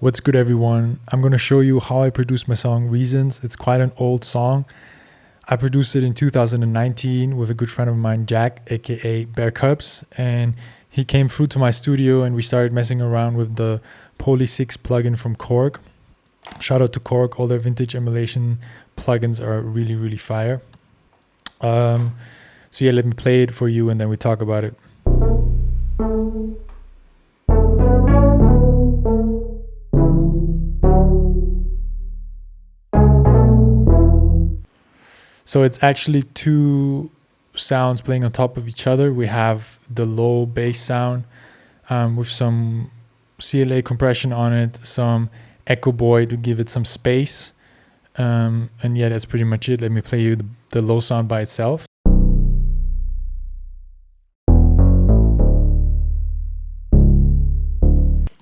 What's good, everyone? I'm going to show you how I produced my song Reasons. It's quite an old song. I produced it in 2019 with a good friend of mine, Jack, aka Bear Cubs, and he came through to my studio and we started messing around with the Poly 6 plugin from Korg. Shout out to Korg. All their vintage emulation plugins are really, really fire. So yeah, let me play it for you and then we talk about it. So it's actually two sounds playing on top of each other. We have the low bass sound with some CLA compression on it, some Echo Boy to give it some space. And yeah, that's pretty much it. Let me play you the low sound by itself.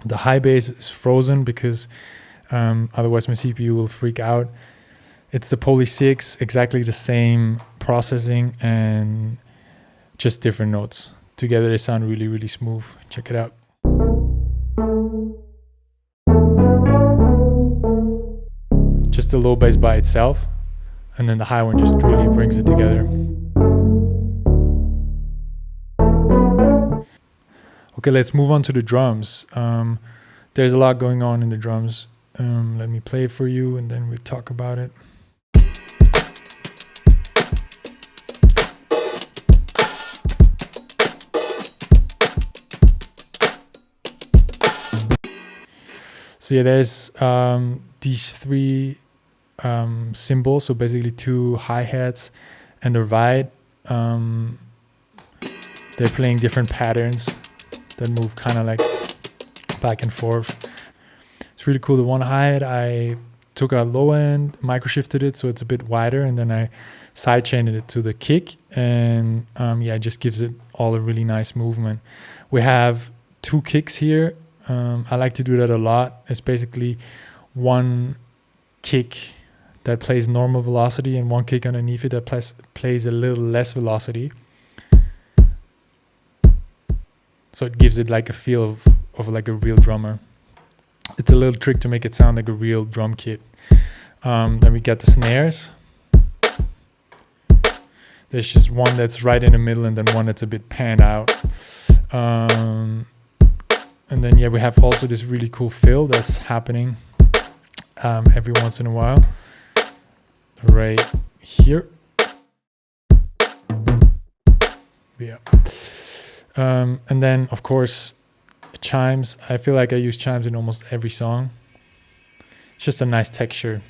The high bass is frozen because otherwise my CPU will freak out. It's the Poly 6, exactly the same processing and just different notes. Together they sound really, really smooth. Check it out. Just the low bass by itself, and then the high one just really brings it together. Okay, let's move on to the drums. There's a lot going on in the drums. Let me play it for you and then we'll talk about it. So yeah, there's these three cymbals, so basically two hi-hats and a ride. They're playing different patterns that move kind of like back and forth. It's really cool. The one hi-hat, I took a low end, micro shifted it so it's a bit wider, and then I sidechained it to the kick, and yeah, it just gives it all a really nice movement. We have two kicks here. I like to do that a lot. It's basically one kick that plays normal velocity and one kick underneath it that plays a little less velocity. So it gives it like a feel of like a real drummer. It's a little trick to make it sound like a real drum kit. Then we got the snares. There's just one that's right in the middle and then one that's a bit panned out. And then yeah, we have also this really cool fill that's happening every once in a while, right here. Yeah. And then of course chimes. I feel like I use chimes in almost every song. It's just a nice texture.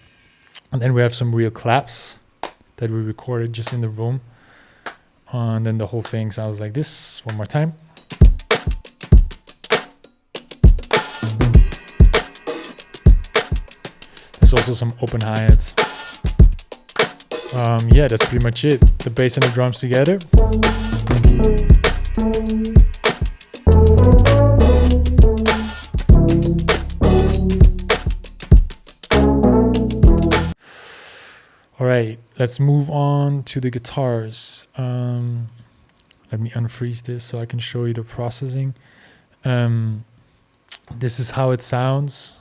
And then we have some real claps that we recorded just in the room. And then the whole thing sounds like this. One more time. There's also some open hi-hats. Yeah, that's pretty much it. The bass and the drums together. All right, let's move on to the guitars. Let me unfreeze this so I can show you the processing. This is how it sounds.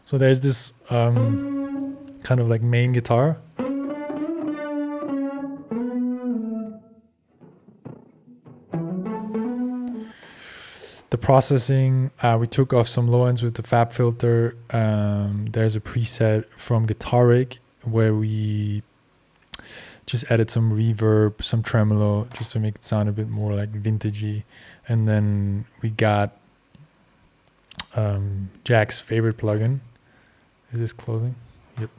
So there's this kind of like main guitar. The processing, we took off some low ends with the Fab filter. There's a preset from Guitar Rig where we just added some reverb, some tremolo, just to make it sound a bit more like vintagey. And then we got Jack's favorite plugin. Is this closing? Yep.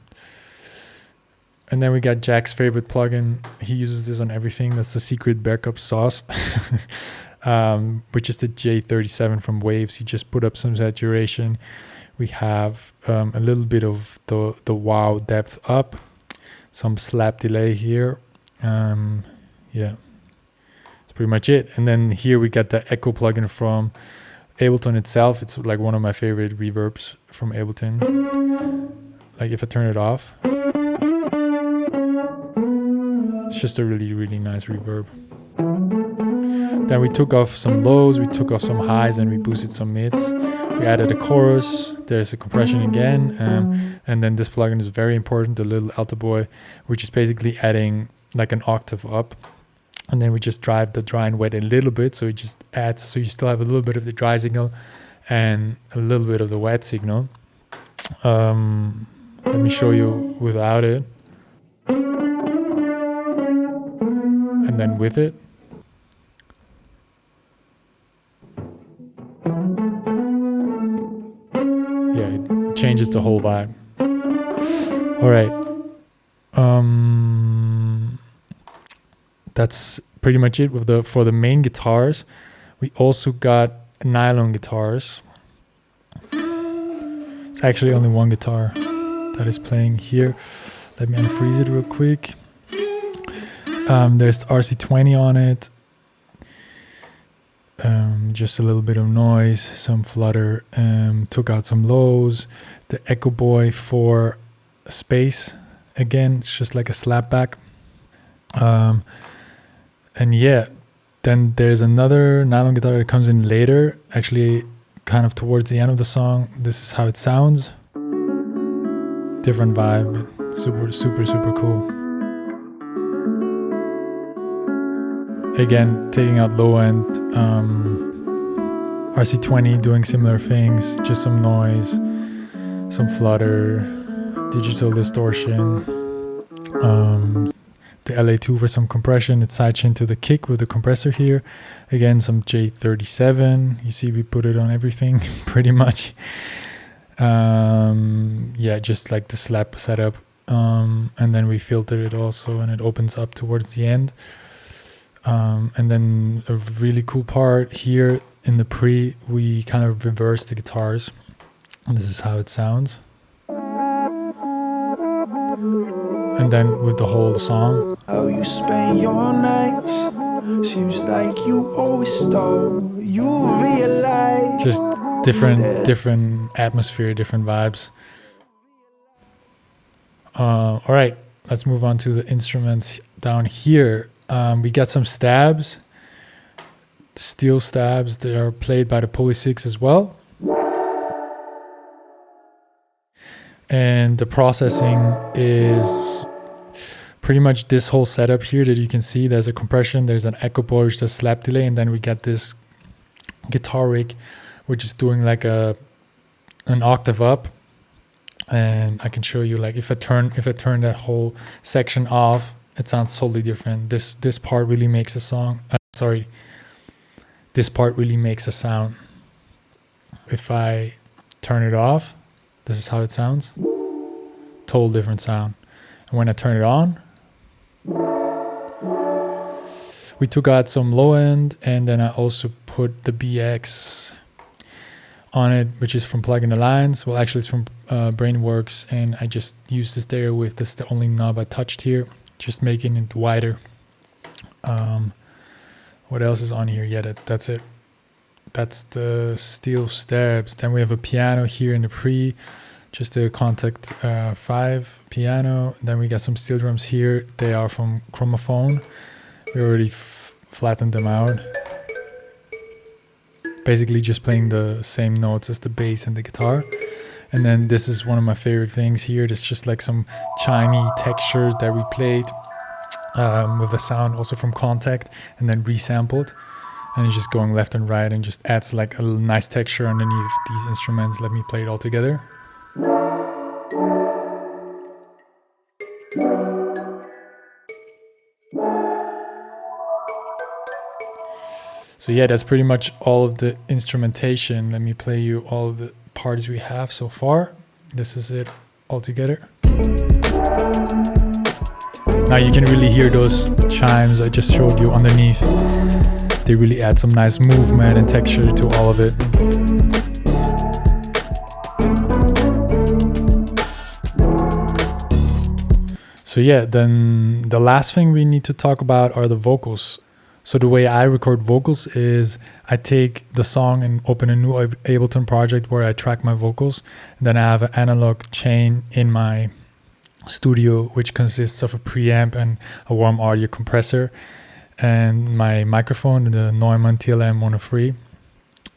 And then we got Jack's favorite plugin. He uses this on everything. That's the secret Bear Cup sauce, which is the J37 from Waves. He just put up some saturation. We have a little bit of the wow depth up, some slap delay here. Yeah, that's pretty much it. And then here we got the Echo plugin from Ableton itself. It's like one of my favorite reverbs from Ableton. Like if I turn it off, It's just a really, really nice reverb. Then we took off some lows, we took off some highs, and we boosted some mids. We added a chorus, there's a compression again, and then this plugin is very important, the little alto boy, which is basically adding like an octave up. And then we just drive the dry and wet a little bit, so it just adds, so you still have a little bit of the dry signal and a little bit of the wet signal. Let me show you without it. And then with it. Yeah, it changes the whole vibe. All right. That's pretty much it with for the main guitars. We also got nylon guitars. It's actually only one guitar that is playing here. Let me unfreeze it real quick. There's the RC20 on it. Just a little bit of noise, some flutter. Took out some lows. The Echo Boy for space. Again, it's just like a slapback. And yeah, then there's another nylon guitar that comes in later, actually kind of towards the end of the song. This is how it sounds. Different vibe, super, super, super cool. Again, taking out low end, RC20 doing similar things, just some noise, some flutter, digital distortion. The LA2 for some compression. It's sidechained to the kick with the compressor here. Again, some J37. You see we put it on everything pretty much. Yeah, just like the slap setup. And then we filter it also, and it opens up towards the end. And then a really cool part here in the pre, we kind of reverse the guitars. And this is how it sounds. And then with the whole song. How you spend your nights, seems like you always stall. You realize just different atmosphere, different vibes. All right, let's move on to the instruments down here. We got some stabs, steel stabs that are played by the Poly 6 as well. And the processing is pretty much this whole setup here that you can see. There's a compression, there's an echo boy, which does slap delay, and then we got this guitar rig, which is doing like an octave up. And I can show you, like, if I turn that whole section off, it sounds totally different. This part really makes a song. This part really makes a sound. If I turn it off, this is how it sounds. Total different sound. And when I turn it on, we took out some low end, and then I also put the BX on it, which is from Plugin Alliance. Well, actually it's from Brainworks, and I just used this stereo with this, the only knob I touched here, just making it wider. What else is on here? Yeah, that's it. That's the steel stabs. Then we have a piano here in the pre, just a Contact 5 piano. Then we got some steel drums here. They are from Chromophone. We already flattened them out. Basically just playing the same notes as the bass and the guitar. And then this is one of my favorite things here. It's just like some chimey textures that we played with the sound also from Contact, and then resampled. And it's just going left and right and just adds like a nice texture underneath these instruments. Let me play it all together. So yeah, that's pretty much all of the instrumentation. Let me play you all of the parts we have so far. This is it all together. Now you can really hear those chimes I just showed you underneath. They really add some nice movement and texture to all of it. So yeah, then the last thing we need to talk about are the vocals. So the way I record vocals is I take the song and open a new Ableton project where I track my vocals. And then I have an analog chain in my studio, which consists of a preamp and a warm audio compressor, and my microphone, the Neumann TLM 103,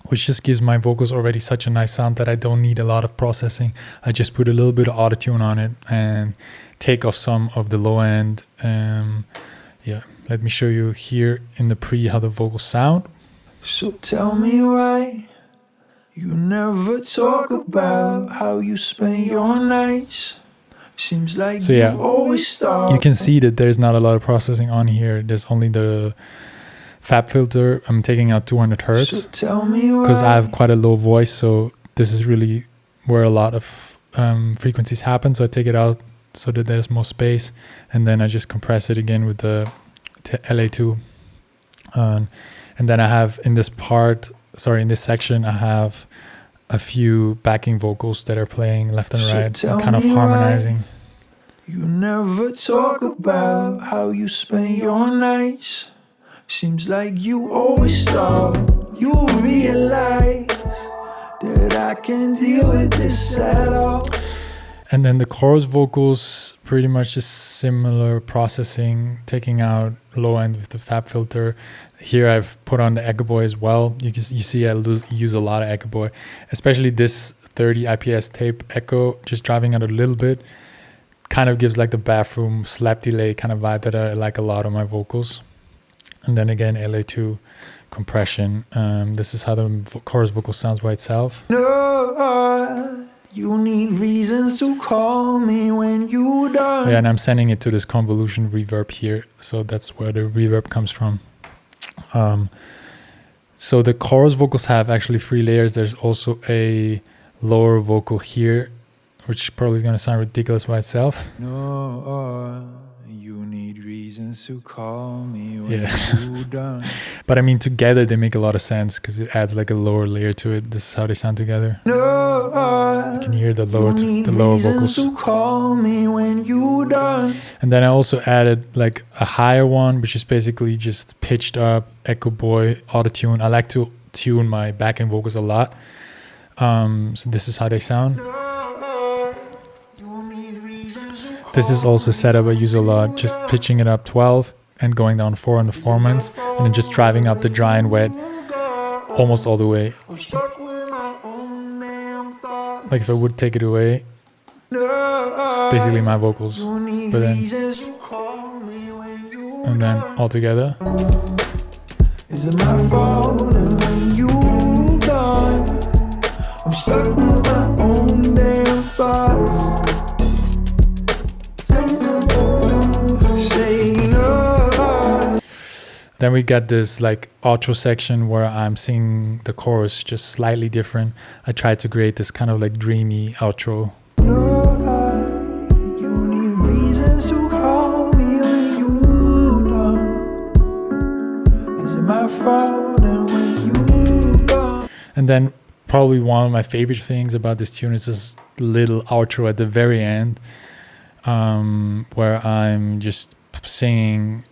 which just gives my vocals already such a nice sound that I don't need a lot of processing. I just put a little bit of autotune on it and take off some of the low end. Yeah, let me show you here in the pre how the vocals sound. So tell me why you never talk about how you spend your nights. Seems like So yeah, you always start. you can see that there's not a lot of processing on here. There's only the fab filter. I'm taking out 200 hertz So tell me why. because I have quite a low voice, so this is really where a lot of frequencies happen. So I take it out so that there's more space, and then I just compress it again with the LA2. And then I have in this section, I have a few backing vocals that are playing left and So right and tell kind of me why. harmonizing. You never talk about how you spend your nights. Seems like you always stop. You realize that I can't deal with this at all. And then the chorus vocals, pretty much just similar processing, taking out low end with the fab filter. Here I've put on the Echo Boy as well. You see I use a lot of Echo Boy, especially this 30 IPS tape echo, just driving it a little bit. Kind of gives like the bathroom slap delay kind of vibe that I like a lot on my vocals. And then again, LA2 compression. This is how the chorus vocal sounds by itself. No, you need reasons to call me when you done. Yeah, and I'm sending it to this convolution reverb here. So that's where the reverb comes from. So the chorus vocals have actually 3 layers. There's also a lower vocal here, which is probably going to sound ridiculous by itself. No, you need reasons to call me when Yeah. you done. But I mean, together they make a lot of sense because it adds like a lower layer to it. This is how they sound together. No, You can hear the you lower need vocals. reasons to call me when you done. And then I also added like a higher one, which is basically just pitched up Echo Boy autotune. I like to tune my backing vocals a lot. So this is how they sound. This is also a setup I use a lot, just pitching it up 12 and going down 4 on the formants, and then just driving up the dry and wet almost all the way. Like if I would take it away, it's basically my vocals, but then and then all together. Is it my fault that when you gone, I'm stuck with my own damn thoughts? Say no. Then we got this like outro section where I'm singing the chorus just slightly different. I tried to create this kind of like dreamy outro. You need reasons to call me when you done. Is it my fault that when you gone? And then probably one of my favorite things about this tune is this little outro at the very end, where I'm just singing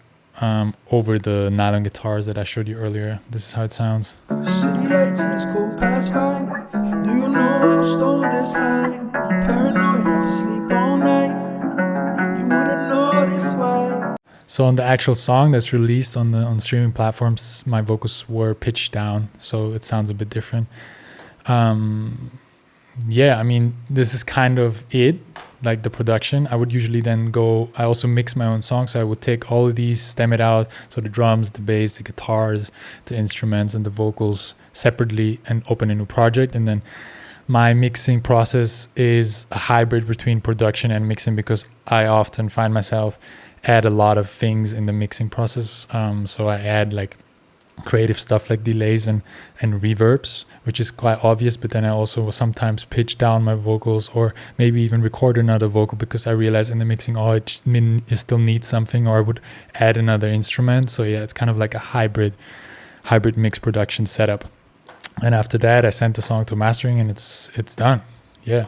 over the nylon guitars that I showed you earlier. This is how it sounds. City lights and it's cold past 5. Do you know I'm stoned this time? Paranoid, never sleep all night. You wouldn't notice why. So on the actual song that's released on streaming platforms, my vocals were pitched down, so it sounds a bit different. Yeah, I mean, this is kind of it, like the production. I would usually then I also mix my own songs, so I would take all of these, stem it out, so the drums, the bass, the guitars, the instruments, and the vocals separately, and open a new project. And then my mixing process is a hybrid between production and mixing, because I often find myself add a lot of things in the mixing process. So I add like creative stuff like delays and reverbs, which is quite obvious, but then I also sometimes pitch down my vocals, or maybe even record another vocal because I realize in the mixing, it still needs something, or I would add another instrument. So yeah, it's kind of like a hybrid mix production setup. And after that, I sent the song to mastering, and it's done. Yeah,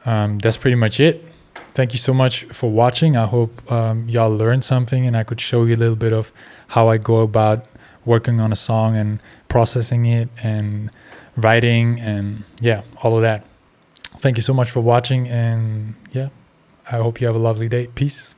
that's pretty much it. Thank you so much for watching. I hope y'all learned something, and I could show you a little bit of how I go about working on a song and processing it and writing and yeah, all of that. Thank you so much for watching, and yeah, I hope you have a lovely day. Peace.